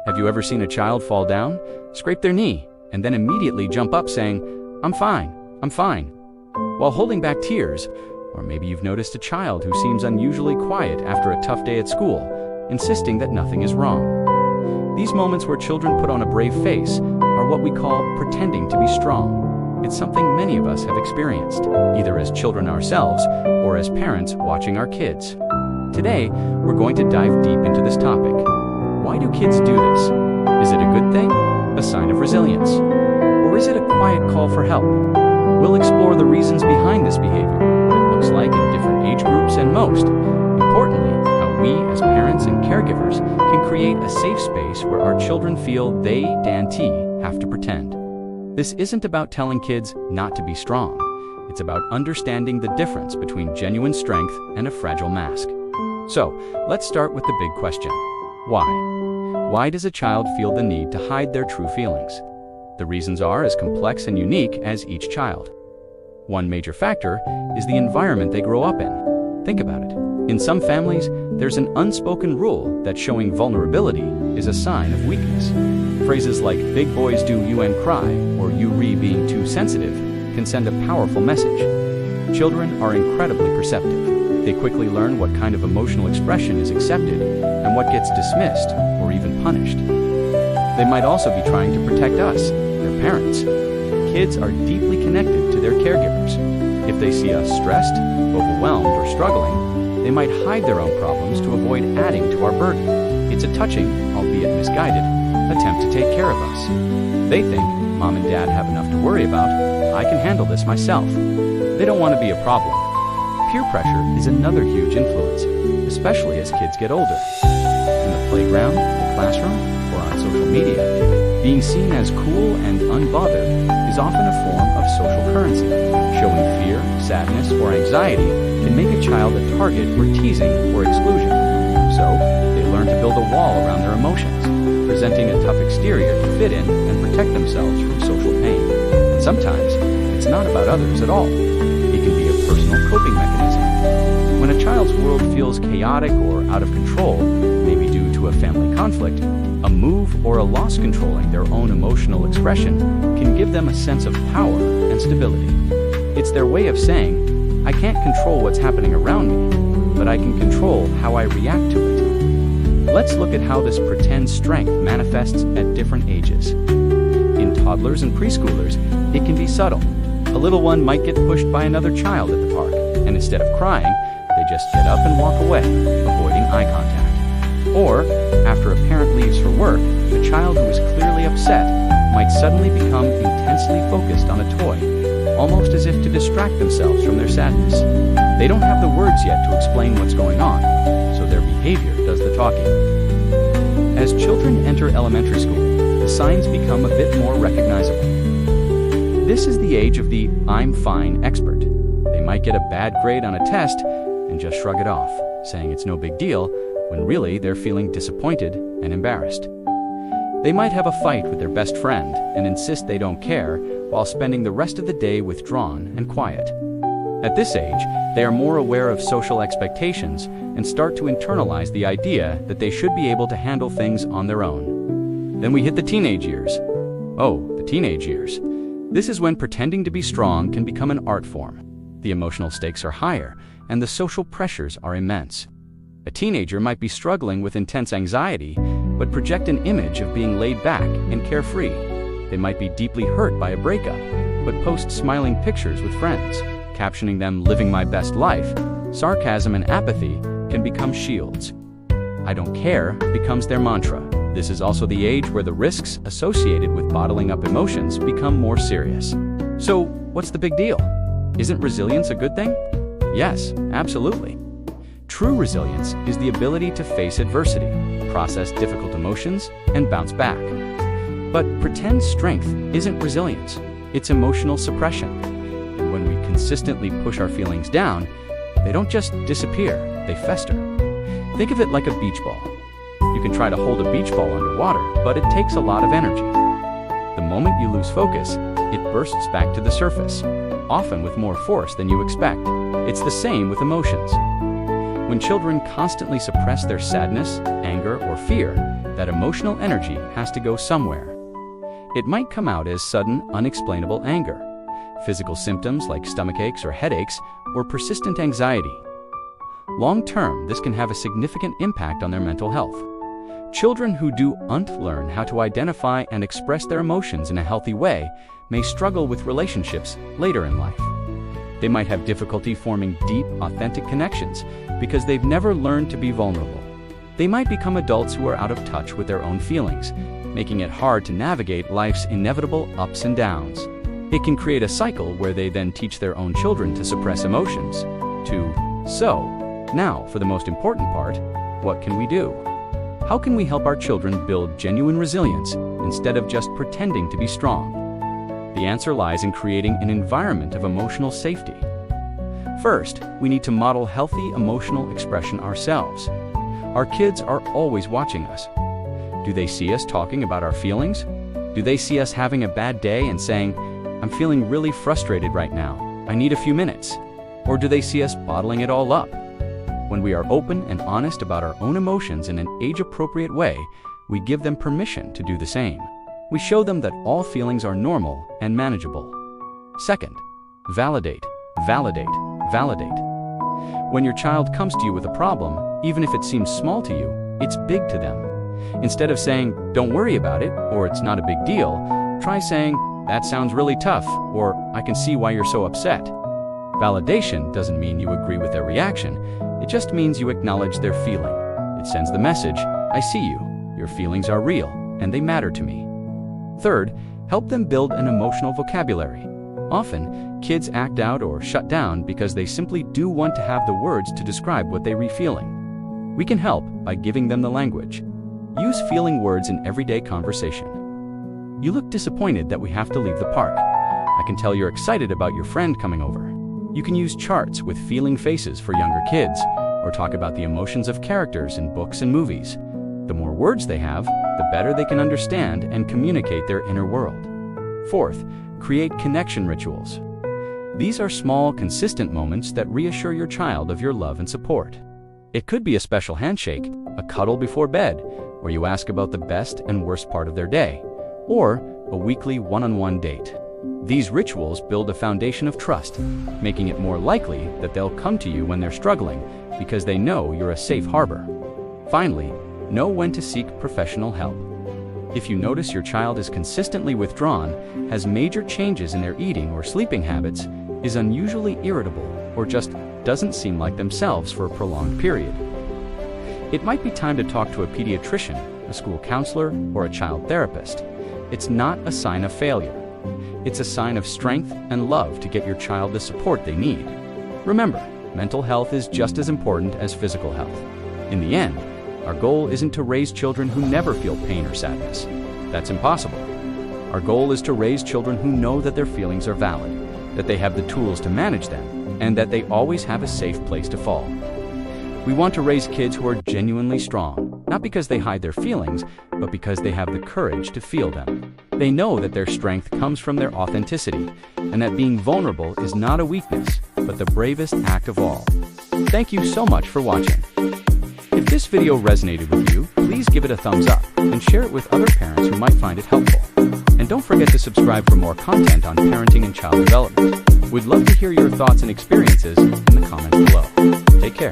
Have you ever seen a child fall down, scrape their knee, and then immediately jump up saying, I'm fine, while holding back tears? Or maybe you've noticed a child who seems unusually quiet after a tough day at school, insisting that nothing is wrong. These moments where children put on a brave face are what we call pretending to be strong. It's something many of us have experienced, either as children ourselves or as parents watching our kids. Today, we're going to dive deep into this topic. Why do kids do this? Is it a good thing? A sign of resilience? Or is it a quiet call for help? We'll explore the reasons behind this behavior, what it looks like in different age groups, and most importantly, how we as parents and caregivers can create a safe space where our children feel they, have to pretend. This isn't about telling kids not to be strong. It's about understanding the difference between genuine strength and a fragile mask. So, let's start with the big question. Why? Why does a child feel the need to hide their true feelings? The reasons are as complex and unique as each child. One major factor is the environment they grow up in. Think about it. In some families, there's an unspoken rule that showing vulnerability is a sign of weakness. Phrases like "big boys do UN cry" or "you being too sensitive" can send a powerful message. Children are incredibly perceptive. They quickly learn what kind of emotional expression is accepted and what gets dismissed or even punished. They might also be trying to protect us, their parents. Kids are deeply connected to their caregivers. If they see us stressed, overwhelmed, or struggling, they might hide their own problems to avoid adding to our burden. It's a touching, albeit misguided, attempt to take care of us. They think mom and dad have enough to worry about. I can handle this myself. They don't want to be a problem. Peer pressure is another huge influence, especially as kids get older. In the playground, the classroom, or on social media, being seen as cool and unbothered is often a form of social currency. Showing fear, sadness, or anxiety can make a child a target for teasing or exclusion. So, they learn to build a wall around their emotions, presenting a tough exterior to fit in and protect themselves from social pain. And sometimes, it's not about others at all. It can be a personal coping mechanism. When a child's world feels chaotic or out of control, maybe due to a family conflict, a move or a loss controlling their own emotional expression can give them a sense of power and stability. It's their way of saying, I can't control what's happening around me, but I can control how I react to it. Let's look at how this pretend strength manifests at different ages. In toddlers and preschoolers, it can be subtle. A little one might get pushed by another child at the park, and instead of crying, they just get up and walk away, avoiding eye contact. Or, after a parent leaves for work, a child who is clearly upset might suddenly become intensely focused on a toy, almost as if to distract themselves from their sadness. They don't have the words yet to explain what's going on, so their behavior does the talking. As children enter elementary school, the signs become a bit more recognizable. This is the age of the "I'm fine" expert. They might get a bad grade on a test and just shrug it off, saying it's no big deal, when really they're feeling disappointed and embarrassed. They might have a fight with their best friend and insist they don't care, while spending the rest of the day withdrawn and quiet. At this age, they are more aware of social expectations and start to internalize the idea that they should be able to handle things on their own. Then we hit the teenage years. Oh, the teenage years. This is when pretending to be strong can become an art form. The emotional stakes are higher, and the social pressures are immense. A teenager might be struggling with intense anxiety, but project an image of being laid back and carefree. They might be deeply hurt by a breakup, but post smiling pictures with friends, captioning them "living my best life." Sarcasm and apathy can become shields. "I don't care" becomes their mantra. This is also the age where the risks associated with bottling up emotions become more serious. So, what's the big deal? Isn't resilience a good thing? Yes, absolutely. True resilience is the ability to face adversity, process difficult emotions, and bounce back. But pretend strength isn't resilience, it's emotional suppression. And when we consistently push our feelings down, they don't just disappear, they fester. Think of it like a beach ball. You can try to hold a beach ball underwater, but it takes a lot of energy. The moment you lose focus, it bursts back to the surface, often with more force than you expect. It's the same with emotions. When children constantly suppress their sadness, anger, or fear, that emotional energy has to go somewhere. It might come out as sudden, unexplainable anger, physical symptoms like stomach aches or headaches, or persistent anxiety. Long-term, this can have a significant impact on their mental health. Children who don't learn how to identify and express their emotions in a healthy way may struggle with relationships later in life. They might have difficulty forming deep, authentic connections because they've never learned to be vulnerable. They might become adults who are out of touch with their own feelings, making it hard to navigate life's inevitable ups and downs. It can create a cycle where they then teach their own children to suppress emotions. Now, for the most important part, what can we do? How can we help our children build genuine resilience instead of just pretending to be strong? The answer lies in creating an environment of emotional safety. First, we need to model healthy emotional expression ourselves. Our kids are always watching us. Do they see us talking about our feelings? Do they see us having a bad day and saying, "I'm feeling really frustrated right now. I need a few minutes"? Or do they see us bottling it all up? When we are open and honest about our own emotions in an age-appropriate way, we give them permission to do the same. We show them that all feelings are normal and manageable. Second, validate, validate, validate. When your child comes to you with a problem, even if it seems small to you, it's big to them. Instead of saying, "Don't worry about it," or "It's not a big deal," try saying, "That sounds really tough," or "I can see why you're so upset." Validation doesn't mean you agree with their reaction. It just means you acknowledge their feeling. It sends the message, "I see you. Your feelings are real, and they matter to me." Third, help them build an emotional vocabulary. Often, kids act out or shut down because they simply do want to have the words to describe what they're feeling. We can help by giving them the language. Use feeling words in everyday conversation. "You look disappointed that we have to leave the park. I can tell you're excited about your friend coming over." You can use charts with feeling faces for younger kids, or talk about the emotions of characters in books and movies. The more words they have, the better they can understand and communicate their inner world. Fourth, create connection rituals. These are small, consistent moments that reassure your child of your love and support. It could be a special handshake, a cuddle before bed, where you ask about the best and worst part of their day, or a weekly one-on-one date. These rituals build a foundation of trust, making it more likely that they'll come to you when they're struggling because they know you're a safe harbor. Finally, know when to seek professional help. If you notice your child is consistently withdrawn, has major changes in their eating or sleeping habits, is unusually irritable, or just doesn't seem like themselves for a prolonged period, it might be time to talk to a pediatrician, a school counselor, or a child therapist. It's not a sign of failure. It's a sign of strength and love to get your child the support they need. Remember, mental health is just as important as physical health. In the end, our goal isn't to raise children who never feel pain or sadness. That's impossible. Our goal is to raise children who know that their feelings are valid, that they have the tools to manage them, and that they always have a safe place to fall. We want to raise kids who are genuinely strong, not because they hide their feelings, but because they have the courage to feel them. They know that their strength comes from their authenticity, and that being vulnerable is not a weakness, but the bravest act of all. Thank you so much for watching. If this video resonated with you, please give it a thumbs up and share it with other parents who might find it helpful. And don't forget to subscribe for more content on parenting and child development. We'd love to hear your thoughts and experiences in the comments below. Take care.